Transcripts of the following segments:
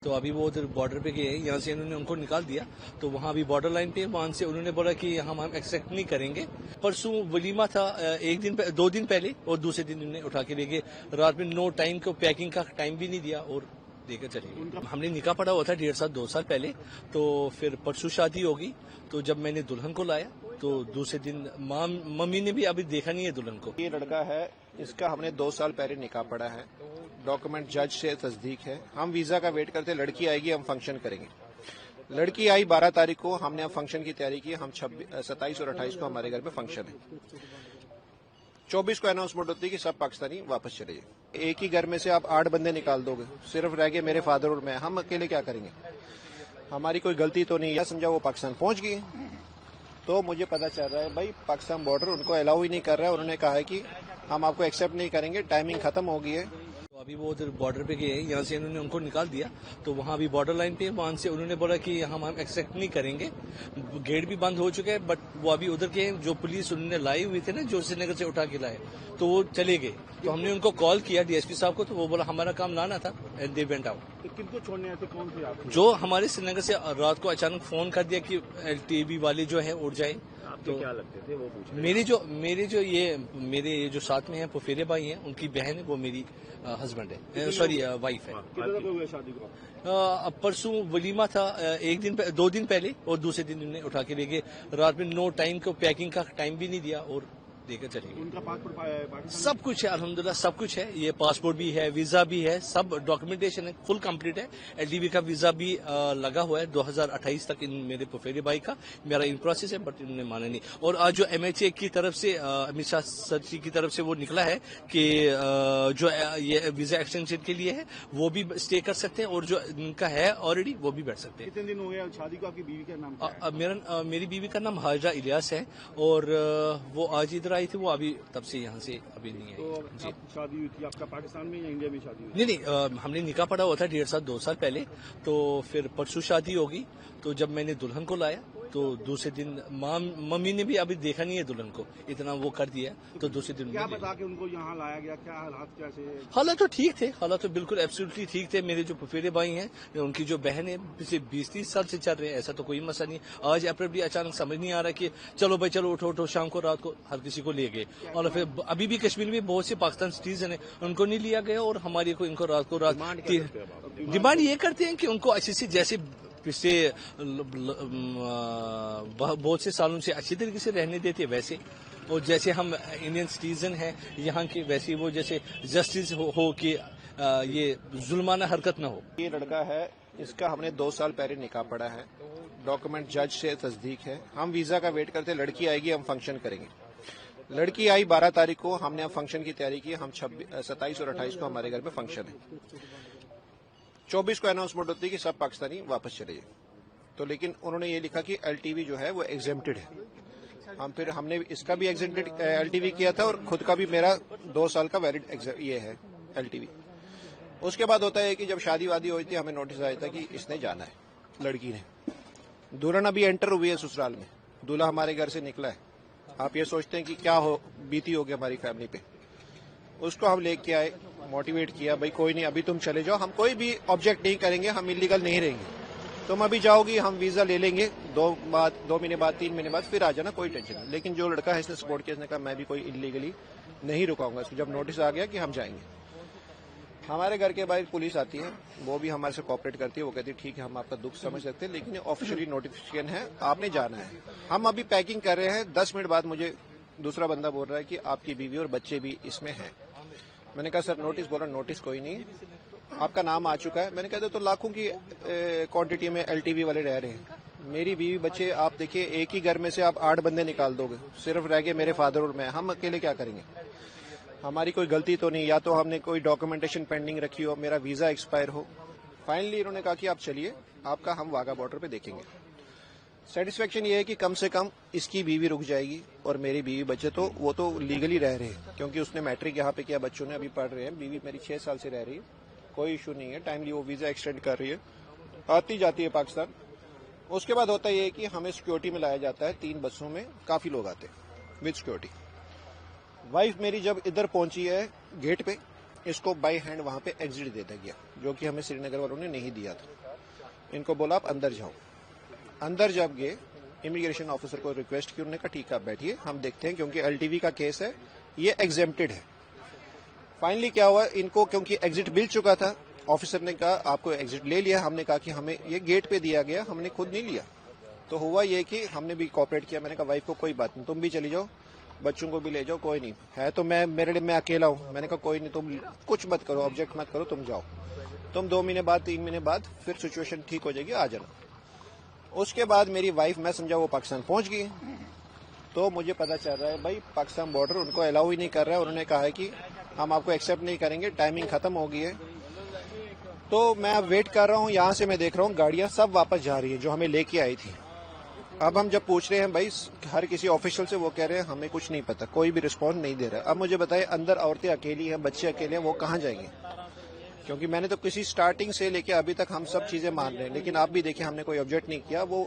تو ابھی وہ ادھر بارڈر پہ گئے ہیں، یہاں سے انہوں نے ان کو نکال دیا، تو وہاں ابھی بارڈر لائن پہ وہاں سے انہوں نے بولا کہ ہم ایکسیپٹ نہیں کریں گے۔ پرسوں ولیمہ تھا، ایک دن 2 دن پہلے، اور دوسرے دن انہوں نے اٹھا کے لے گئے۔ رات میں نو ٹائم کو پیکنگ کا ٹائم بھی نہیں دیا اور لے کر چلے گئے۔ ہم نے نکاح پڑھا ہوا تھا 1.5 2 سال پہلے، تو پھر پرسوں شادی ہوگی، تو جب میں نے دلہن کو لایا تو دوسرے دن ممی نے بھی ابھی دیکھا نہیں ہے دلہن کو۔ یہ لڑکا ہے، اس کا ہم نے 2 سال پہلے نکاح پڑھا ہے، ڈاکومنٹ جج سے تصدیق ہے۔ ہم ویزا کا ویٹ کرتے، لڑکی آئے گی ہم فنکشن کریں گے۔ لڑکی آئی 12 تاریخ کو، ہم نے فنکشن کی تیاری کی، ہم 27 اور 28 کو ہمارے گھر میں فنکشن ہے۔ 24 کو اناؤنسمنٹ ہوتی ہے کہ سب پاکستانی واپس چلے جائیں۔ ایک ہی گھر میں سے آپ 8 بندے نکال دو گے، صرف رہ گئے میرے فادر اور میں، ہم اکیلے کیا کریں گے؟ ہماری کوئی غلطی تو نہیں، یا سمجھا وہ پاکستان پہنچ گئی، تو مجھے پتا چل رہا ہے بھائی پاکستان بارڈر ان کو الاؤ ہی نہیں کر رہا ہے۔ انہوں نے کہا ہے کہ ہم آپ کو ایکسیپٹ نہیں کریں گے، ٹائمنگ ختم ہو گئی ہے۔ تو ابھی وہ ادھر بارڈر پہ گئے ہیں، یہاں سے انہوں نے ان کو نکال دیا، تو وہاں ابھی بارڈر لائن پہ وہاں سے انہوں نے بولا کہ ہم ایکسیپٹ نہیں کریں گے۔ گیٹ بھی بند ہو چکے ہیں، بٹ وہ ابھی ادھر کے جو پولیس انہوں نے لائی ہوئی تھے نا، جو سری نگر سے اٹھا کے لائے، تو وہ چلے گئے۔ تو ہم نے ان کو کال کیا ڈی ایس پی صاحب کو، تو وہ بولا ہمارا کام لانا تھا، اینڈ دے وینٹ آؤٹ۔ کن کو چھوڑنے آتے، کون تھے آپ؟ جو ہمارے سری نگر سے رات کو اچانک فون کر دیا کہ ایل ٹی وی والے جو ہیں اڑ جائیں۔ تو کیا لگتے تھے وہ پوچھ رہے میرے جو ساتھ میں ہیں پفیرے بھائی ہیں، ان کی بہن ہے، وہ میری ہسبینڈ ہے، سوری وائف ہے۔ کتنے لوگ ہوئے شادی کو؟ پرسوں ولیمہ تھا، ایک دن 2 دن پہلے، اور دوسرے دن انہوں نے اٹھا کے لے گئے۔ رات میں نو ٹائم کو پیکنگ کا ٹائم بھی نہیں دیا اور لے کر چلے گئے۔ ان کا پاسپورٹ پاکستان سب کچھ ہے الحمدللہ، سب کچھ ہے، یہ پاسپورٹ بھی ہے، ویزا بھی ہے، سب ڈاکومنٹیشن ہے، فل کمپلیٹ ہے۔ ایل ڈی وی کا ویزا بھی لگا ہوا ہے 2028 تک میرے پفیرے بھائی کا، میرا ان پروسیس ہے، بٹ انہوں نے مانا نہیں۔ اور آج جو ایم ایچ اے کی طرف سے، امت شاہ سر جی کی طرف سے وہ نکلا ہے کہ جو یہ ویزا ایکسٹینشن کے لیے ہے وہ بھی اسٹے کر سکتے ہیں، اور جو ان کا ہے آلریڈی وہ بھی بیٹھ سکتے ہیں۔ کتنے دن ہو گئے شادی کو؟ آپ کی بیوی کا نام کیا ہے؟ میری بیوی کا نام حاجہ الیاس ہے، اور وہ آج ادھر آئی تھی، وہ ابھی تب سے یہاں سے ابھی نہیں تو آئی۔ جی اب شادی ہوئی تھی آپ کا پاکستان میں یا انڈیا میں شادی ہوئی؟ نہیں، ہم نے نکاح پڑھا ہوا تھا 1.5 2 سال پہلے، تو پھر پرسوں شادی ہوگی، تو جب میں نے دلہن کو لایا تو دوسرے دن ممی نے بھی ابھی دیکھا نہیں ہے دلہن کو، اتنا وہ کر دیا، تو دوسرے دن کیا بتا کے ان کو یہاں لایا گیا؟ کیا حالات کیسے؟ حالات تو ٹھیک تھے، حالات تو بالکل ایبسولوٹلی ٹھیک تھے۔ میرے جو پفیرے بھائی ہیں، ان کی جو بہن ہے، پچھلے 20-30 سال سے چل رہے ہیں، ایسا تو کوئی مسئلہ نہیں۔ آج اپریبلی اچانک سمجھ نہیں آ رہا کہ چلو بھائی چلو اٹھو شام کو رات کو ہر کسی کو لے گئے، اور پھر ابھی بھی کشمیر میں بہت سے پاکستان سٹیزن ہیں، ان کو نہیں لیا گیا، اور ہماری کو ان کو رات ڈیمانڈ یہ کرتے ہیں کہ ان کو اچھے سے، جیسے پچھلے بہت سے سالوں سے اچھی طریقے سے رہنے دیتے ویسے، اور جیسے ہم انڈین سٹیزن ہیں یہاں کے، ویسے وہ جیسے جسٹس ہو کہ یہ ظلمانہ حرکت نہ ہو۔ یہ لڑکا ہے، اس کا ہم نے 2 سال پہلے نکاح پڑھا ہے، ڈاکومنٹ جج سے تصدیق ہے۔ ہم ویزا کا ویٹ کرتے، لڑکی آئے گی ہم فنکشن کریں گے۔ لڑکی آئی 12 تاریخ کو، ہم نے فنکشن کی تیاری کی، ہم 27 اور 28 کو ہمارے گھر میں فنکشن ہے۔ 24 کو اناؤنسمنٹ ہوتی ہے کہ سب پاکستانی واپس چلے جائیں، تو لیکن انہوں نے یہ لکھا کہ ایل ٹی وی جو ہے وہ ایگزیمپٹڈ ہے۔ ہم نے اس کا بھی ایگزیمپٹڈ ایل ٹی وی کیا تھا، اور خود کا بھی میرا 2 سال کا ویلڈ یہ ہے ایل ٹی وی۔ اس کے بعد ہوتا ہے کہ جب شادی وادی ہوئی تھی، ہمیں نوٹس آیا تھا کہ اس نے جانا ہے، لڑکی نے۔ دلہن ابھی انٹر ہوئی ہے سسرال میں، دولہا ہمارے گھر سے نکلا ہے۔ آپ یہ سوچتے ہیں کہ کیا بیتی ہوگی ہماری فیملی پہ۔ اس کو ہم لے کے آئے، موٹیویٹ کیا، بھائی کوئی نہیں، ابھی تم چلے جاؤ، ہم کوئی بھی آبجیکٹ نہیں کریں گے، ہم انلیگل نہیں رہیں گے، تم ابھی جاؤ گی، ہم ویزا لے لیں گے 2 مہینے بعد 3 مہینے بعد، پھر آ جانا، کوئی ٹینشن نہیں۔ لیکن جو لڑکا ہے اس نے سپورٹ کیا، اس نے کہا میں بھی کوئی انلیگلی نہیں رکاؤں گا۔ اس کو جب نوٹس آ گیا کہ ہم جائیں گے، ہمارے گھر کے باہر پولیس آتی ہے، وہ بھی ہمارے سے کوآپریٹ کرتی ہے، وہ کہتی ہے ٹھیک ہے ہم آپ کا دکھ سمجھ سکتے ہیں، لیکن آفیشلی نوٹیفیکیشن ہے، آپ نے جانا ہے۔ ہم ابھی پیکنگ کر رہے ہیں، 10 منٹ بعد مجھے دوسرا بندہ بول رہا ہے کہ آپ کی بیوی اور بچے بھی اس میں ہیں۔ میں نے کہا سر نوٹس، بولا نوٹس کوئی نہیں، آپ کا نام آ چکا ہے۔ میں نے کہا تو لاکھوں کی کوانٹٹی میں ایل ٹی وی والے رہ رہے ہیں، میری بیوی بچے، آپ دیکھیے ایک ہی گھر میں سے آپ 8 بندے نکال دو گے، صرف رہ گئے میرے فادر اور میں، ہم اکیلے کیا کریں گے؟ ہماری کوئی غلطی تو نہیں، یا تو ہم نے کوئی ڈاکومنٹیشن پینڈنگ رکھی ہو، میرا ویزا ایکسپائر ہو۔ فائنلی انہوں نے کہا کہ آپ چلیے، آپ کا ہم واگا بارڈر پہ دیکھیں گے۔ سیٹسفیکشن یہ ہے کہ کم سے کم اس کی بیوی رک جائے گی، اور میری بیوی بچے تو وہ تو لیگلی رہ رہے ہیں، کیونکہ اس نے میٹرک یہاں پہ کیا، بچوں نے ابھی پڑھ رہے ہیں۔ بیوی میری 6 سال سے رہ رہی ہے، کوئی ایشو نہیں ہے، ٹائملی وہ ویزا ایکسٹینڈ کر رہی ہے، آتی جاتی ہے پاکستان۔ اس کے بعد ہوتا یہ ہے کہ ہمیں سیکورٹی میں لایا جاتا ہے، 3 بسوں میں کافی لوگ آتے ہیں ود سیکورٹی۔ وائف میری جب ادھر پہنچی ہے گیٹ پہ، اس کو بائی ہینڈ وہاں پہ ایگزٹ دے دیا گیا، جو کہ ہمیں سری نگر والوں نے نہیں دیا تھا. ان کو بولا آپ اندر جاؤ. اندر جب گئے امیگریشن آفیسر کو ریکویسٹ کی، انہوں نے کہا ٹھیک ہے آپ بیٹھیے ہم دیکھتے ہیں، کیونکہ LTV کا کیس ہے، یہ ایگزیمپٹڈ ہے. فائنلی کیا ہوا، ان کو کیونکہ ایگزٹ مل چکا تھا، آفیسر نے کہا آپ کو ایگزٹ لے لیا. ہم نے کہا کہ ہمیں یہ گیٹ پہ دیا گیا، ہم نے خود نہیں لیا. تو ہوا یہ کہ ہم نے بھی کوآپریٹ کیا. میں نے کہا وائف کو کوئی بات نہیں، تم بھی چلی جاؤ، بچوں کو بھی لے جاؤ، کوئی نہیں ہے تو میرے لیے میں اکیلا ہوں. میں نے کہا کوئی نہیں، تم کچھ مت کرو، آبجیکٹ مت کرو، تم جاؤ. تم 2 مہینے بعد 3 مہینے بعد پھر سچویشن ٹھیک ہو جائے گی، آ جانا. اس کے بعد میری وائف، میں سمجھا وہ پاکستان پہنچ گئی. تو مجھے پتا چل رہا ہے بھائی پاکستان بارڈر ان کو الاؤ ہی نہیں کر رہا ہے. انہوں نے کہا ہے کہ ہم آپ کو ایکسیپٹ نہیں کریں گے، ٹائمنگ ختم ہو گئی ہے. تو میں اب ویٹ کر رہا ہوں. یہاں سے میں دیکھ رہا ہوں گاڑیاں سب واپس جا رہی ہیں جو ہمیں لے کے آئی تھی. اب ہم جب پوچھ رہے ہیں بھائی ہر کسی آفیشل سے، وہ کہہ رہے ہیں ہمیں کچھ نہیں پتا، کوئی بھی رسپانس نہیں دے رہا. اب مجھے بتائیں اندر عورتیں اکیلی ہیں، بچے اکیلے ہیں، وہ کہاں جائیں گے؟ کیونکہ میں نے تو کسی سٹارٹنگ سے لے کے ابھی تک ہم سب چیزیں مان رہے ہیں، لیکن آپ بھی دیکھیں ہم نے کوئی آبجیکٹ نہیں کیا. وہ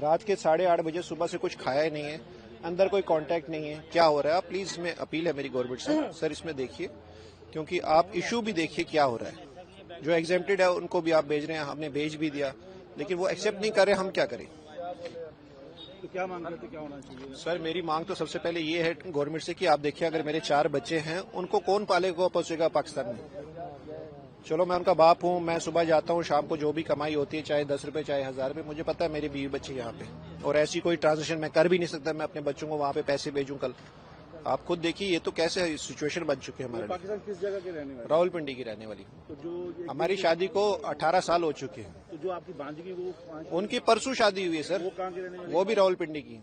رات کے 8:30 بجے صبح سے کچھ کھایا ہی نہیں ہے، اندر کوئی کانٹیکٹ نہیں ہے. کیا ہو رہا ہے؟ آپ پلیز، اس میں اپیل ہے میری گورنمنٹ سے، سر اس میں دیکھیے، کیونکہ آپ ایشو بھی دیکھیے کیا ہو رہا ہے. جو ایگزیمپٹڈ ہے ان کو بھی آپ بھیج رہے ہیں، ہم نے بھیج بھی دیا، لیکن وہ ایکسیپٹ نہیں کر رہے. ہم کیا کریں؟ تو کیا مانگ کرتے، کیا ہونا چاہیے؟ سر میری مانگ تو سب سے پہلے یہ ہے گورنمنٹ سے کہ آپ دیکھیں اگر میرے 4 بچے ہیں ان کو کون پالے گا پہنچے گا پاکستان میں؟ چلو میں ان کا باپ ہوں، میں صبح جاتا ہوں، شام کو جو بھی کمائی ہوتی ہے چاہے 10 روپے چاہے 1000 روپے، مجھے پتا ہے میری بیوی بچے یہاں پہ، اور ایسی کوئی ٹرانزیکشن میں کر بھی نہیں سکتا میں اپنے بچوں کو وہاں پہ پیسے بھیجوں کل. آپ خود دیکھیے یہ تو کیسے سچویشن بن چکی ہے ہمارے لیے. پاکستان کس جگہ کے رہنے والے؟ راولپنڈی کی رہنے والی. تو جو ہماری شادی کو 18 سال ہو چکے ہیں. تو جو آپ کی بانجی کی وہ ان کی پرسوں شادی ہوئی ہے سر، وہ کہاں کے رہنے والے؟ وہ بھی راولپنڈی کی.